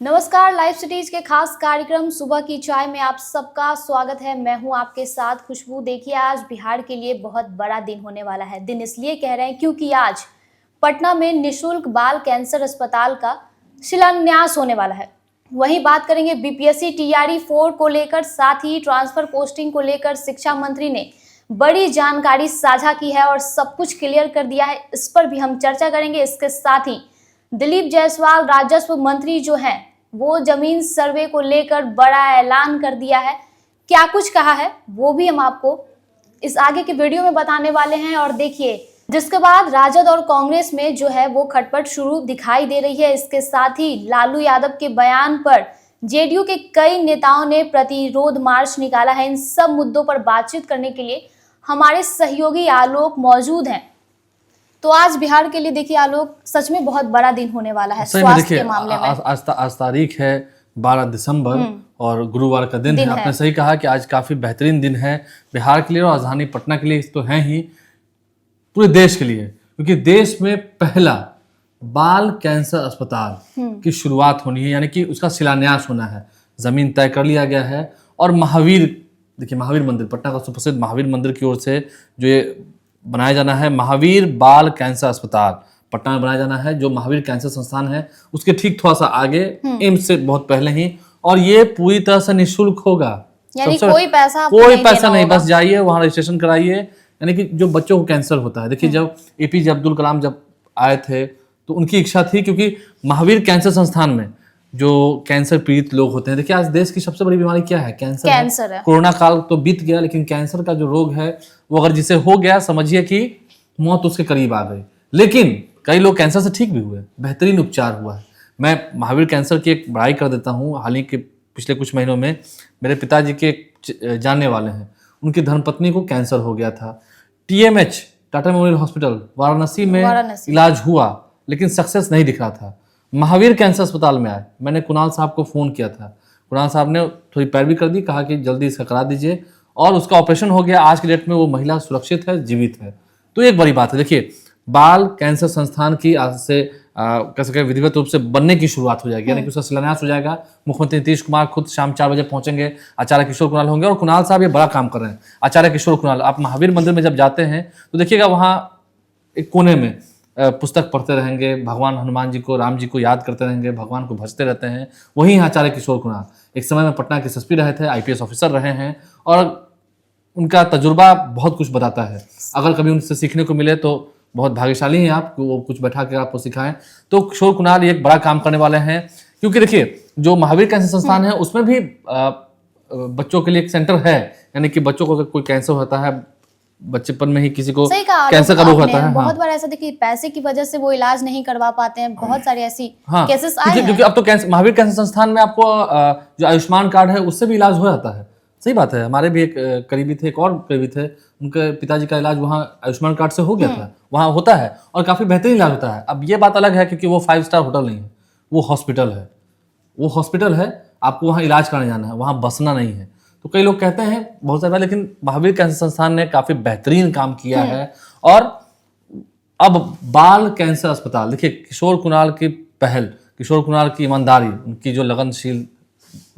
नमस्कार, live cities के खास कार्यक्रम सुबह की चाय में आप सबका स्वागत है। मैं हूं आपके साथ खुशबू। देखिए, आज बिहार के लिए बहुत बड़ा दिन होने वाला है। दिन इसलिए कह रहे हैं क्योंकि आज पटना में निःशुल्क बाल कैंसर अस्पताल का शिलान्यास होने वाला है। वहीं बात करेंगे बीपीएससी टीआरई 4 को लेकर, साथ ही ट्रांसफर पोस्टिंग को लेकर शिक्षा मंत्री ने बड़ी जानकारी साझा की है और सब कुछ क्लियर कर दिया है। इस पर भी हम चर्चा करेंगे। इसके साथ ही दिलीप जायसवाल राजस्व मंत्री जो हैं वो जमीन सर्वे को लेकर बड़ा ऐलान कर दिया है। क्या कुछ कहा है वो भी हम आपको इस आगे के वीडियो में बताने वाले हैं। और देखिए, जिसके बाद राजद और कांग्रेस में जो है वो खटपट शुरू दिखाई दे रही है। इसके साथ ही लालू यादव के बयान पर जेडीयू के कई नेताओं ने प्रतिरोध मार्च निकाला है। इन सब मुद्दों पर बातचीत करने के लिए हमारे सहयोगी आलोक मौजूद हैं। तो आज बिहार के लिए देखिए आलोक, सच में बहुत बड़ा दिन होने वाला है स्वास्थ्य के मामले में। आज तारीख है 12 दिसंबर और गुरुवार का दिन है। आपने सही कहा कि आज काफी बेहतरीन दिन है बिहार के लिए और राजधानी पटना के लिए तो है ही, पूरे देश के लिए, क्योंकि देश में पहला बाल कैंसर अस्पताल की शुरुआत होनी है, यानी कि उसका शिलान्यास होना है। जमीन तय कर लिया गया है और महावीर, देखिए महावीर मंदिर, पटना का सुप्रसिद्ध महावीर मंदिर की ओर से जो ये बनाया जाना है, महावीर बाल कैंसर अस्पताल पटना में बनाया जाना है, जो महावीर कैंसर संस्थान है उसके ठीक थोड़ा सा आगे, एम्स से बहुत पहले ही। और ये पूरी तरह से निःशुल्क होगा, यानी कोई पैसा नहीं, बस जाइए वहां रजिस्ट्रेशन कराइए। यानी कि जो बच्चों को कैंसर होता है, देखिए जब एपीजे अब्दुल कलाम जब आए थे तो उनकी इच्छा थी, क्योंकि महावीर कैंसर संस्थान में जो कैंसर पीड़ित लोग होते हैं, देखिए आज देश की सबसे बड़ी बीमारी क्या है? कैंसर है। कोरोना काल तो बीत गया, लेकिन कैंसर का जो रोग है वो अगर जिसे हो गया, समझिए कि मौत उसके करीब आ गई। लेकिन कई लोग कैंसर से ठीक भी हुए, बेहतरीन उपचार हुआ है। मैं महावीर कैंसर की एक बड़ाई कर देता हूँ। हाल ही के पिछले कुछ महीनों में मेरे पिताजी के जानने वाले हैं, उनकी धर्मपत्नी को कैंसर हो गया था। TMH Tata memorial hospital Varanasi में इलाज हुआ, लेकिन सक्सेस नहीं दिख रहा था। महावीर कैंसर अस्पताल में आए, मैंने कुणाल साहब को फ़ोन किया था। कुणाल साहब ने थोड़ी पैरवी कर दी, कहा कि जल्दी इसका करा दीजिए, और उसका ऑपरेशन हो गया। आज की डेट में वो महिला सुरक्षित है, जीवित है। तो एक बड़ी बात है। देखिए, बाल कैंसर संस्थान की आज से कह सके विधिवत रूप से बनने की शुरुआत हो जाएगी, यानी कि उसका शिलान्यास हो जाएगा। मुख्यमंत्री नीतीश कुमार खुद शाम 4 बजे पहुंचेंगे, आचार्य किशोर कुणाल होंगे, और कुणाल साहब ये बड़ा काम कर रहे हैं। आचार्य किशोर कुणाल, आप महावीर मंदिर में जब जाते हैं तो देखिएगा वहाँ एक कोने में पुस्तक पढ़ते रहेंगे, भगवान हनुमान जी को, राम जी को याद करते रहेंगे, भगवान को भजते रहते हैं। वही आचार्य किशोर कुणाल एक समय में पटना के एसएसपी रहे थे, IPS ऑफिसर रहे हैं, और उनका तजुर्बा बहुत कुछ बताता है। अगर कभी उनसे सीखने को मिले तो बहुत भाग्यशाली हैं आप, वो कुछ बैठा के आपको सिखाएं। तो किशोर कुणाल एक बड़ा काम करने वाले हैं, क्योंकि देखिए जो महावीर कैंसर संस्थान है उसमें भी बच्चों के लिए एक सेंटर है। यानी कि बच्चों को अगर कोई कैंसर होता है, बच्चेपन में ही किसी को कैंसर का रोग होता है, बहुत बार ऐसा देखिए पैसे की वजह से वो इलाज नहीं करवा पाते हैं। बहुत सारे ऐसी केसेस आए हैं। क्योंकि अब तो महावीर कैंसर संस्थान में आपको जो आयुष्मान कार्ड है उससे भी इलाज हो जाता है। सही बात है। हमारे भी एक करीबी थे, एक और करीबी थे, उनके पिताजी का इलाज वहाँ आयुष्मान कार्ड से हो गया था। वहाँ होता है और काफी बेहतरीन इलाज होता है। अब ये बात अलग है क्योंकि वो 5 स्टार होटल नहीं है, वो हॉस्पिटल है। वो हॉस्पिटल है, आपको वहाँ इलाज कराने जाना है, वहाँ बसना नहीं है। तो कई लोग कहते हैं बहुत सारे बार, लेकिन महावीर कैंसर संस्थान ने काफी बेहतरीन काम किया है। और अब बाल कैंसर अस्पताल, देखिए किशोर कुणाल की पहल, किशोर कुणाल की ईमानदारी, उनकी जो लगनशील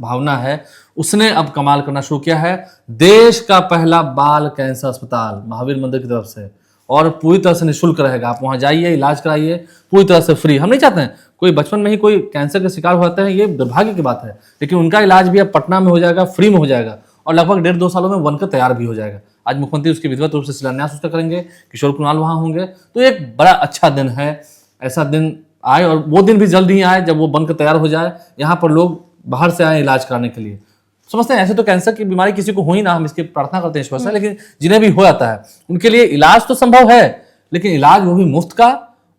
भावना है, उसने अब कमाल करना शुरू किया है। देश का पहला बाल कैंसर अस्पताल महावीर मंदिर की तरफ से, और पूरी तरह से निःशुल्क रहेगा। आप वहां जाइए, इलाज कराइए, पूरी तरह से फ्री। हम नहीं चाहते हैं कोई बचपन में ही कोई कैंसर का शिकार होता है, ये दुर्भाग्य की बात है, लेकिन उनका इलाज भी अब पटना में हो जाएगा, फ्री में हो जाएगा, और लगभग 1.5-2 सालों में बनकर तैयार भी हो जाएगा। आज मुख्यमंत्री उसकी विधिवत रूप से शिलान्यास उसका करेंगे, किशोर कुणाल वहां होंगे। तो एक बड़ा अच्छा दिन है। ऐसा दिन आए, और वो दिन भी जल्द ही आए जब वो बनकर तैयार हो जाए, यहाँ पर लोग बाहर से आए इलाज कराने के लिए। समझते हैं ऐसे तो कैंसर की बीमारी किसी को हो ही ना, हम इसकी प्रार्थना करते हैं ईश्वर से, लेकिन जिन्हें भी हो जाता है उनके लिए इलाज तो संभव है, लेकिन इलाज वो भी मुफ्त का,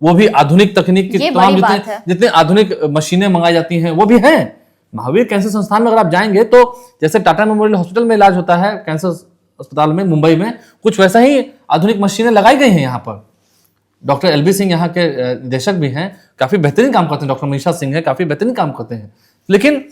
वो भी आधुनिक तकनीक की तमाम जितने आधुनिक मशीनें मंगाई जाती हैं वो भी हैं। महावीर कैंसर संस्थान में अगर आप जाएंगे तो जैसे टाटा मेमोरियल हॉस्पिटल में इलाज होता है कैंसर अस्पताल में मुंबई में, कुछ वैसा ही आधुनिक मशीनें लगाई गई हैं यहाँ पर। डॉक्टर LB सिंह यहाँ के निदेशक भी हैं, काफी बेहतरीन काम करते हैं। डॉक्टर मनीषा सिंह है, काफी बेहतरीन काम करते हैं। लेकिन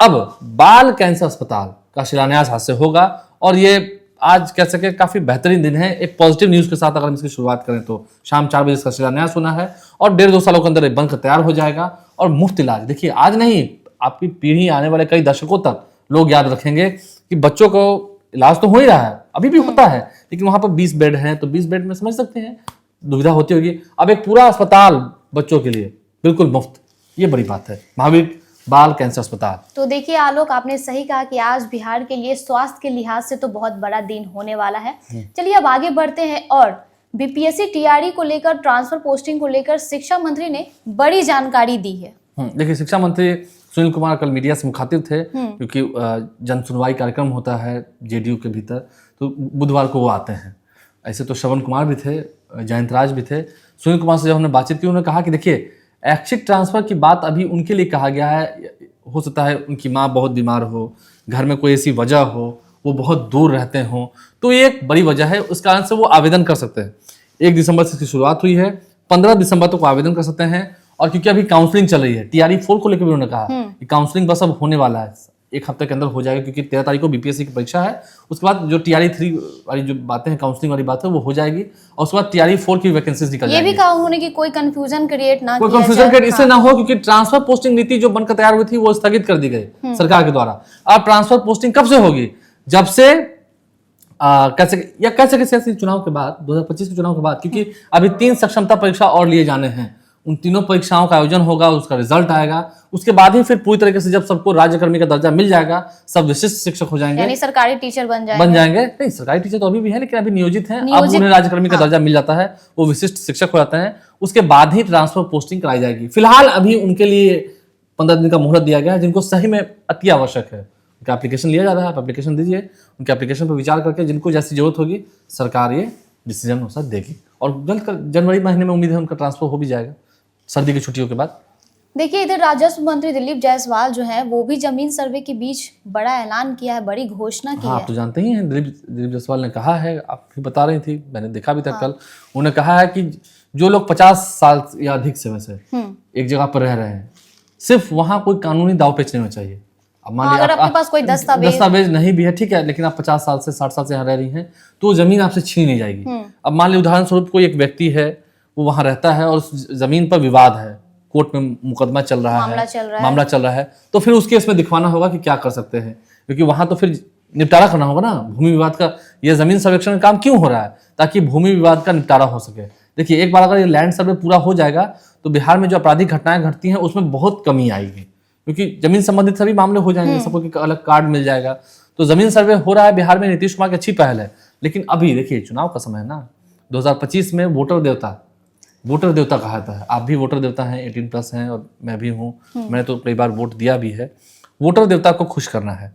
अब बाल कैंसर अस्पताल का शिलान्यास हाथ से होगा, और ये आज कह सके काफी बेहतरीन दिन है। एक पॉजिटिव न्यूज के साथ अगर हम इसकी शुरुआत करें तो शाम 4 बजे इसका शिलान्यास होना है, और 1.5-2 सालों के अंदर बनकर तैयार हो जाएगा, और मुफ्त इलाज। देखिए आज नहीं, आपकी पीढ़ी आने वाले कई दशकों तक लोग याद रखेंगे कि बच्चों को इलाज तो हो ही रहा है, अभी भी होता है, लेकिन वहां पर 20 बेड हैं तो 20 बेड में समझ सकते हैं दुविधा होती होगी। अब एक पूरा अस्पताल बच्चों के लिए बिल्कुल मुफ्त, ये बड़ी बात है, महावीर बाल कैंसर अस्पताल। तो देखिए आलोक, आपने सही कहा कि आज बिहार के लिए स्वास्थ्य के लिहाज से तो बहुत बड़ा दिन होने वाला है। चलिए अब आगे बढ़ते हैं और बीपीएससी टीआरई को लेकर, ट्रांसफर पोस्टिंग को लेकर शिक्षा मंत्री ने बड़ी जानकारी दी है। देखिए, शिक्षा मंत्री सुनील कुमार कल मीडिया से मुखातिब थे, क्योंकि जन सुनवाई कार्यक्रम होता है जेडीयू के भीतर, तो बुधवार को वो आते हैं। ऐसे तो श्रवण कुमार भी थे, जयंत राज भी थे। सुनील कुमार से जब हमने बातचीत की, उन्होंने कहा कि देखिए, ऐच्छिक ट्रांसफर की बात अभी उनके लिए कहा गया है। हो सकता है उनकी माँ बहुत बीमार हो, घर में कोई ऐसी वजह हो, वो बहुत दूर रहते हों, तो ये एक बड़ी वजह है, उस कारण से वो आवेदन कर सकते हैं। 1 दिसंबर से इसकी शुरुआत हुई है, 15 दिसंबर तक आवेदन कर सकते हैं। और क्योंकि अभी काउंसलिंग चल रही है, टीआरई 4 को लेकर भी उन्होंने कहा कि काउंसलिंग बस अब होने वाला है, 1 हफ्ते के अंदर हो जाएगा, क्योंकि 13 तारीख को बीपीएससी की परीक्षा है। उसके बाद जो टीआरई 3 वाली जो बातें हैं, काउंसलिंग वाली बात है, वो हो जाएगी, और उसके बाद टीआरई 4 की वैकेंसीज निकल जाएगी। ये भी कहा उन्होंने कि कोई कंफ्यूजन क्रिएट ना कोई कंफ्यूजन क्रिएट इसलिए ना हो, क्योंकि ट्रांसफर पोस्टिंग नीति जो बनकर तैयार हुई थी वो स्थगित कर दी गई सरकार के द्वारा। अब ट्रांसफर पोस्टिंग कब से होगी? जब से कैसे सियासी चुनाव के बाद, 2025 के चुनाव के बाद, क्योंकि अभी 3 सक्षमता परीक्षा और लिए जाने हैं। उन तीनों परीक्षाओं का आयोजन होगा, उसका रिजल्ट आएगा, उसके बाद ही फिर पूरी तरीके से जब सबको राज्यकर्मी का दर्जा मिल जाएगा, सब विशिष्ट शिक्षक हो जाएंगे, यानी सरकारी टीचर बन जाएंगे। नहीं, सरकारी टीचर तो अभी भी है, लेकिन अभी नियोजित हैं। अब उन्हें राज्यकर्मी का दर्जा मिल जाता है, वो विशिष्ट शिक्षक हो जाते हैं। उसके बाद ही ट्रांसफर पोस्टिंग कराई जाएगी। फिलहाल अभी उनके लिए 15 दिन का मोहलत दिया गया है, जिनको सही में अति आवश्यक है। उनका एप्लीकेशन लिया जा रहा है, आप एप्लीकेशन दीजिए, उनके एप्लीकेशन पर विचार करके जिनको जैसी जरूरत होगी सरकार ये डिसीजन हो सकता देगी, और जल्द जनवरी महीने में उम्मीद है उनका ट्रांसफर हो भी जाएगा, सर्दी की छुट्टियों के बाद। देखिए, इधर राजस्व मंत्री दिलीप जायसवाल जो है वो भी जमीन सर्वे के बीच बड़ा ऐलान किया है, बड़ी घोषणा की है। आप तो जानते ही हैं, दिलीप जायसवाल ने कहा है, आप भी बता रही थी, मैंने देखा भी था कल, उन्होंने कहा है कि जो लोग 50 साल या अधिक समय से एक जगह पर रह रहे हैं, सिर्फ वहां कोई कानूनी दाव पेच नहीं होना चाहिए। अब मान अगर आपके पास कोई दस्तावेज नहीं भी है, ठीक है, लेकिन आप 50 साल से 60 साल से यहाँ रह रही हैं, तो जमीन आपसे छीनी नहीं जाएगी। अब मान ली उदाहरण स्वरूप कोई एक व्यक्ति है, वो वहां रहता है और उस जमीन पर विवाद है, कोर्ट में मुकदमा चल रहा है, मामला चल रहा है, तो फिर उस केस में दिखवाना होगा कि क्या कर सकते हैं, क्योंकि वहां तो फिर निपटारा करना होगा ना भूमि विवाद का। ये जमीन सर्वेक्षण का काम क्यों हो रहा है? ताकि भूमि विवाद का निपटारा हो सके। देखिए, एक बार अगर ये लैंड सर्वे पूरा हो जाएगा तो बिहार में जो आपराधिक घटनाएं घटती हैं उसमें बहुत कमी आएगी, क्योंकि जमीन संबंधित सभी मामले हो जाएंगे, सबको अलग कार्ड मिल जाएगा। तो जमीन सर्वे हो रहा है बिहार में, नीतीश कुमार की अच्छी पहल है। लेकिन अभी देखिए, चुनाव का समय है ना, 2025 में वोटर देवता कहा जाता है। आप भी वोटर देवता हैं, 18+ हैं, और मैं भी हूँ, मैंने तो कई बार वोट दिया भी है। वोटर देवता को खुश करना है,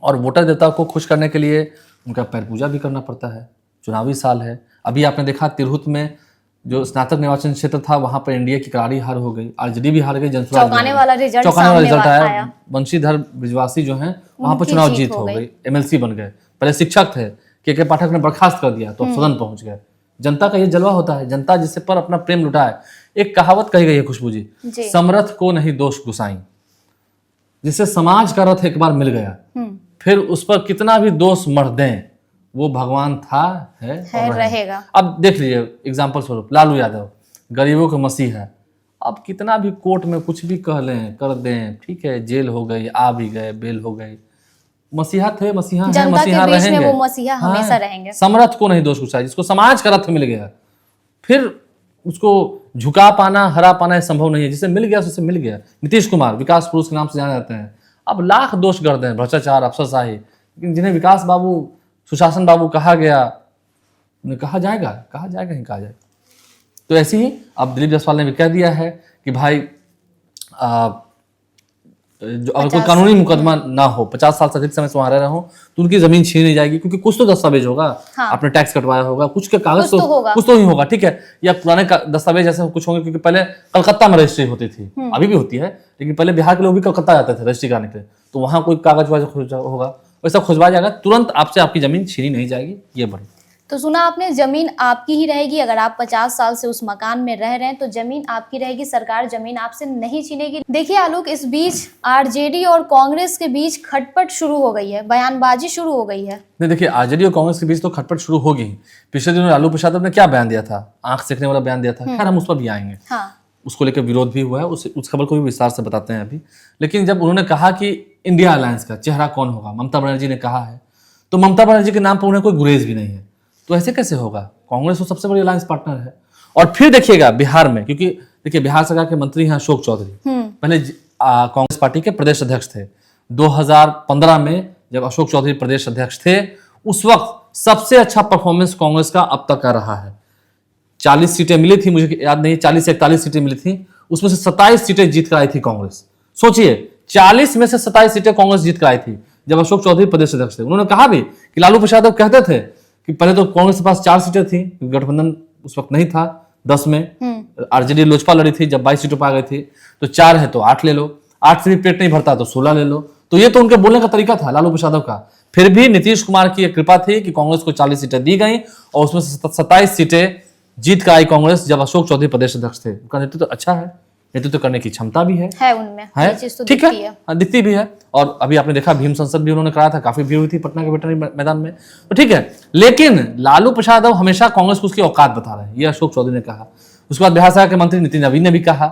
और वोटर देवता को खुश करने के लिए उनका पैर पूजा भी करना पड़ता है। चुनावी साल है। अभी आपने देखा तिरहुत में जो स्नातक निर्वाचन क्षेत्र था, वहां पर एनडीए की करारी हार हो गई, आरजेडी भी हार गई, जनसुराज चौंकाने वाला रिजल्ट आया। बंशीधर ब्रिजवासी जो हैं वहां पर चुनाव जीत हो गई, एमएलसी बन गए। पहले शिक्षक थे, के पाठक ने बर्खास्त कर दिया, तो सदन पहुंच गए। जनता का ये जलवा होता है, जनता जिससे पर अपना प्रेम लुटाए। एक कहावत कही गई है खुशबू जी, समरथ को नहीं दोष गुसाई। जिससे समाज का रथ एक बार मिल गया, फिर उस पर कितना भी दोष मढ़ दें, वो भगवान था, है और रहेगा। अब देख लीजिए एग्जाम्पल स्वरूप, लालू यादव गरीबों के मसीहा है। अब कितना भी कोर्ट में कुछ भी कह लें, कर दें, ठीक है, जेल हो गई, आ भी गए, बेल हो गई, मसीहा थे, मसीहा हैं, मसीहा रहेंगे, वो मसीहा हमेशा रहेंगे। समरथ को नहीं दोष गुसाई। जिसको समाज का रथ मिल गया, फिर उसको झुका पाना, हरा पाना ये संभव नहीं है। जिसे मिल गया उसे मिल गया। नीतीश कुमार विकास पुरुष के नाम से जाने जाते हैं। अब लाख दोष कर दें, भ्रष्टाचार, अफसरशाही, लेकिन जिन्हें विकास बाबू, सुशासन बाबू कहा गया, उन्हें कहा जाएगा ही कहा जाएगा। तो ऐसे ही अब दिलीप जायसवाल ने भी कह दिया है कि भाई जो अगर कोई कानूनी मुकदमा ना हो, 50 साल से अधिक समय से वहां रह रहे हो, तो उनकी जमीन छीन नहीं जाएगी, क्योंकि कुछ तो दस्तावेज होगा। आपने टैक्स कटवाया होगा, कुछ के कागज कुछ तो ही होगा, ठीक है, या पुराने दस्तावेज ऐसे कुछ होंगे, क्योंकि पहले कलकत्ता में रजिस्ट्री होती थी, अभी भी होती है, लेकिन पहले बिहार के लोग भी कलकत्ता जाते थे रजिस्ट्री कराने के लिए, तो वहां कोई कागज वागज होगा, वैसा खुजवा जाएगा, तुरंत आपसे आपकी जमीन छीनी नहीं जाएगी। ये बड़ी तो सुना आपने, जमीन आपकी ही रहेगी। अगर आप 50 साल से उस मकान में रह रहे हैं तो जमीन आपकी रहेगी, सरकार जमीन आपसे नहीं छीनेगी। देखिए आलोक, इस बीच आरजेडी और कांग्रेस के बीच खटपट शुरू हो गई है, बयानबाजी शुरू हो गई है। नहीं, देखिए, आरजेडी और कांग्रेस के बीच तो खटपट शुरू होगी। पिछले दिनों लालू प्रसाद ने क्या बयान दिया था, आंख सेकने वाला बयान दिया था, खैर हम उस पर भी आएंगे। उसको लेकर विरोध भी हुआ है, उस खबर को भी विस्तार से बताते हैं अभी। लेकिन जब उन्होंने कहा कि इंडिया अलायंस का चेहरा कौन होगा, ममता बनर्जी ने कहा है, तो ममता बनर्जी के नाम पर उन्हें कोई गुरेज भी नहीं है। तो ऐसे कैसे होगा? कांग्रेस तो सबसे बड़ी अलायंस पार्टनर है। और फिर देखिएगा बिहार में, क्योंकि देखिए बिहार सरकार के मंत्री हैं अशोक चौधरी, पहले कांग्रेस पार्टी के प्रदेश अध्यक्ष थे। 2015 में जब अशोक चौधरी प्रदेश अध्यक्ष थे, उस वक्त सबसे अच्छा परफॉर्मेंस कांग्रेस का अब तक का रहा है। 40 सीटें मिली थी, मुझे याद नहीं, 40 से 41 सीटें मिली थी, उसमें से 27 सीटें जीत कर आई थी कांग्रेस। सोचिए, 40 में से 27 सीटें कांग्रेस जीत कर आई थी जब अशोक चौधरी प्रदेश अध्यक्ष थे। उन्होंने कहा भी कि लालू प्रसाद यादव कहते थे कि पहले तो कांग्रेस के पास 4 सीटें थी, गठबंधन उस वक्त नहीं था, 10 में आरजेडी लोजपा लड़ी थी, जब 22 सीटों पर आ गई थी, तो 4 है तो 8 ले लो, 8 से भी पेट नहीं भरता तो 16 ले लो। तो ये तो उनके बोलने का तरीका था लालू प्रसाद का। फिर भी नीतीश कुमार की कृपा थी कि कांग्रेस को 40 सीटें दी गई और उसमें से 27 सीटें जीत कर आई कांग्रेस जब अशोक चौधरी प्रदेश अध्यक्ष थे। उनका नेतृत्व तो अच्छा है, नेतृत्व करने की क्षमता भी है उनमें, है, ये चीज तो ठीक दिखती है, दिखती भी है। और अभी आपने देखा भीम संसद भी उन्होंने कराया था, काफी भीड़ हुई थी पटना के वेटरनरी मैदान में, तो ठीक है। लेकिन लालू प्रसाद हमेशा कांग्रेस को उसकी औकात बता रहे हैं, ये अशोक चौधरी ने कहा। उसके बाद बिहार सरकार के मंत्री नितिन नवीन ने भी कहा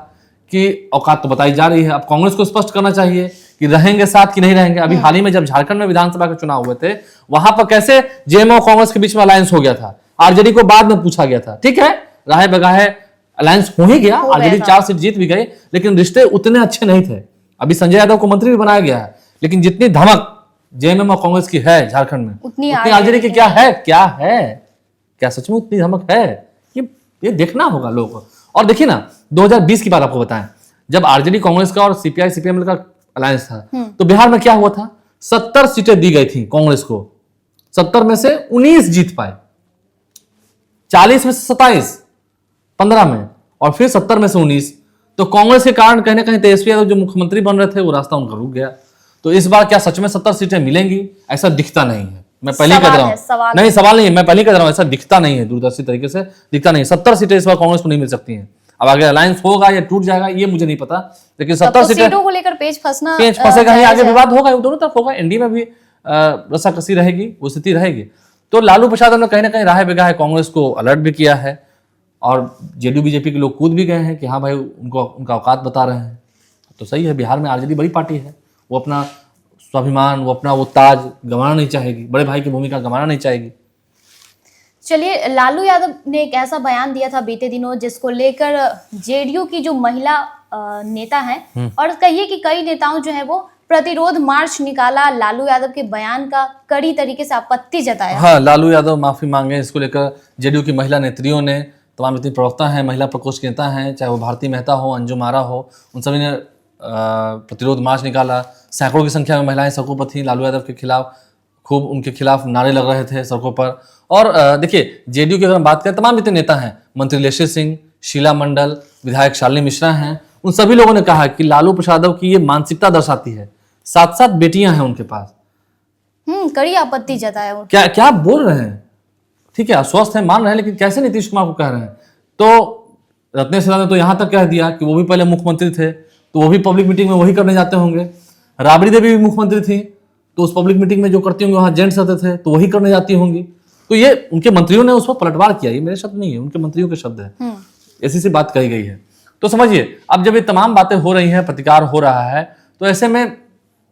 कि औकात तो बताई जा रही है, अब कांग्रेस को स्पष्ट करना चाहिए कि रहेंगे साथ कि नहीं रहेंगे। अभी हाल ही में जब झारखंड में विधानसभा के चुनाव हुए थे, वहां पर कैसे जेएमएम और कांग्रेस के बीच में अलायंस हो गया था, आरजेडी को बाद में पूछा गया था, ठीक है, राहे बगाहे अलायंस हो ही गया, आरजेडी 4 सीट जीत भी गई, लेकिन रिश्ते उतने अच्छे नहीं थे। अभी संजय यादव को मंत्री भी बनाया गया है, लेकिन जितनी धमक जेएमएम और कांग्रेस की है झारखंड में, उतनी आरजेडी की क्या है? क्या सच में उतनी धमक है? ये देखना होगा लोगों को। और देखिए ना, 2020 की बात आपको बताएं, जब आरजेडी कांग्रेस का और सीपीआई सीपीएम का अलायंस था, तो बिहार में क्या हुआ था? 70 सीटें दी गई थी कांग्रेस को, 70 में से 19 जीत पाए, 40 में से 27, 15 में, और फिर 70 में से 19। तो कांग्रेस के कारण कहीं ना कहीं तेजस्वी यादव जो मुख्यमंत्री बन रहे थे, वो रास्ता उनका रुक गया। तो इस बार क्या सच में 70 सीटें मिलेंगी? ऐसा दिखता नहीं है। मैं पहले कह रहा हूं, नहीं सवाल नहीं है, मैं पहले कह रहा हूं, ऐसा दिखता नहीं है, दूरदर्शी तरीके से दिखता नहीं है। 70 सीटें इस बार कांग्रेस को नहीं मिल सकती हैं। अब आगे अलायंस होगा या टूट जाएगा ये मुझे नहीं पता, लेकिन 70 सीटों को लेकर पेच फंसेगा ही, आगे विवाद होगा, दोनों तरफ होगा, एनडीए में भी रस्साकसी रहेगी, वो स्थिति रहेगी। तो लालू प्रसाद ने कहीं ना कहीं राह बेगा है, कांग्रेस को अलर्ट भी किया है, और जेडीयू बीजेपी के लोग कूद भी गए हैं कि हाँ भाई उनको उनका औकात बता रहे हैं। तो सही है, बिहार में आरजेडी बड़ी पार्टी है, वो अपना स्वाभिमान, वो अपना वो ताज गंवाना नहीं चाहेगी, बड़े भाई की भूमिका गंवाना नहीं चाहेगी। चलिए, लालू यादव ने एक ऐसा बयान दिया था बीते दिनों जिसको लेकर जेडीयू की जो महिला नेता हैं और कहिए कि कई नेताओं जो है वो प्रतिरोध मार्च निकाला, लालू यादव के बयान का कड़ी तरीके से आपत्ति जताया। हाँ, लालू यादव माफी मांगे, इसको लेकर जेडीयू की महिला नेत्रियों ने, तमाम जितनी प्रवक्ता हैं, महिला प्रकोष्ठ के नेता हैं, चाहे वो भारती मेहता हो, अंजुम आरा हो, उन सभी ने प्रतिरोध मार्च निकाला। सैकड़ों की संख्या में महिलाएं सड़कों पर थीं, लालू यादव के खिलाफ खूब उनके खिलाफ नारे लग रहे थे सड़कों पर। और देखिए, जेडीयू की अगर हम बात करें, तमाम जितने नेता हैं, मंत्री लेशी सिंह, शीला मंडल, विधायक शालिनी मिश्रा हैं, उन सभी लोगों ने कहा कि लालू प्रसाद की ये मानसिकता दर्शाती है। 7-7 बेटियां हैं उनके पास, कड़ी आपत्ति जताया। क्या बोल रहे हैं? ठीक है, अस्वस्थ है मान रहे हैं, लेकिन कैसे नीतीश कुमार को कह रहे हैं? तो रत्नेश ने तो यहां तक कह दिया कि वो भी पहले मुख्यमंत्री थे, तो वो भी पब्लिक मीटिंग में वही करने जाते होंगे। राबड़ी देवी भी मुख्यमंत्री थी, तो उस पब्लिक मीटिंग में जो करती होंगी वहां जेंट्स रहते थे, तो वही करने जाती होंगी। तो ये उनके मंत्रियों ने उस पर पलटवार किया, ये मेरे शब्द नहीं है, उनके मंत्रियों के शब्द है, ऐसी सी बात कही गई है। तो समझिए, अब जब ये तमाम बातें हो रही हैं, प्रतिकार हो रहा है, तो ऐसे में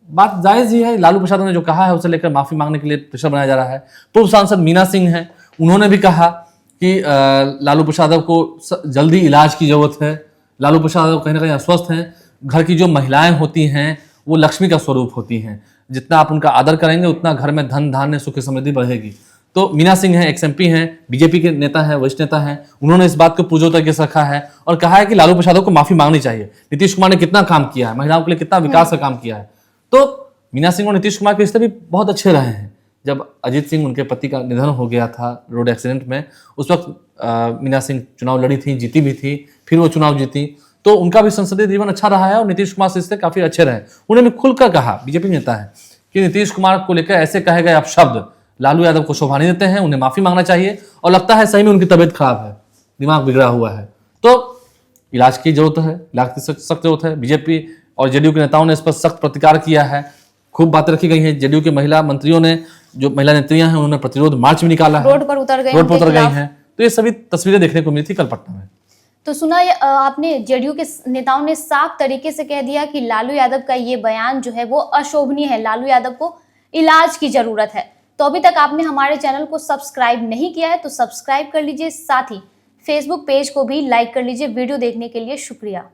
बात जायज ही है। लालू प्रसाद ने जो कहा है उसे लेकर माफी मांगने के लिए प्रेशर बनाया जा रहा है। पूर्व सांसद मीना सिंह हैं, उन्होंने भी कहा कि लालू प्रसाद को जल्दी इलाज की जरूरत है। लालू प्रसाद कहीं ना कहीं अस्वस्थ हैं। घर की जो महिलाएं होती हैं वो लक्ष्मी का स्वरूप होती हैं, जितना आप उनका आदर करेंगे उतना घर में धन धान्य सुख समृद्धि बढ़ेगी। तो मीना सिंह हैं, एक्स-एमपी हैं, बीजेपी के नेता हैं, वरिष्ठ नेता हैं, उन्होंने इस बात को पुरजोर तरीके से रखा है और कहा है कि लालू प्रसाद को माफी मांगनी चाहिए। नीतीश कुमार ने कितना काम किया है, महिलाओं के लिए कितना विकास का काम किया है। तो मीना सिंह और नीतीश कुमार के रिश्ते भी बहुत अच्छे रहे हैं। जब अजीत सिंह, उनके पति का निधन हो गया था रोड एक्सीडेंट में, उस वक्त मीना सिंह चुनाव लड़ी थी, जीती भी थी, फिर वो चुनाव जीती, तो उनका भी संसदीय जीवन अच्छा रहा है और नीतीश कुमार से रिश्ते काफी अच्छे रहे। उन्होंने भी खुलकर कहा, बीजेपी नेता है, कि नीतीश कुमार को लेकर ऐसे कहे गए अपशब्द लालू यादव को शोभा नहीं देते हैं, उन्हें माफी मांगना चाहिए, और लगता है सही में उनकी तबीयत खराब है, दिमाग बिगड़ा हुआ है, तो इलाज की जरूरत है, इलाज की सख्त जरूरत है। बीजेपी और जेडीयू के नेताओं ने इस पर सख्त प्रतिकार किया है, खूब बातें रखी गई हैं। जेडीयू के महिला मंत्रियों ने, जो महिला नेत्रियां हैं, उन्होंने प्रतिरोध मार्च भी निकाला है, रोड पर उतर गई हैं। तो ये सभी तस्वीरें देखने को मिली थी कल पटना में। तो सुना आपने जेडीयू के नेताओं ने साफ तरीके से कह दिया कि लालू यादव का ये बयान जो है वो अशोभनीय है, लालू यादव को इलाज की जरूरत है। तो अभी तक आपने हमारे चैनल को सब्सक्राइब नहीं किया है तो सब्सक्राइब कर लीजिए, साथ ही फेसबुक पेज को भी लाइक कर लीजिए। वीडियो देखने के लिए शुक्रिया।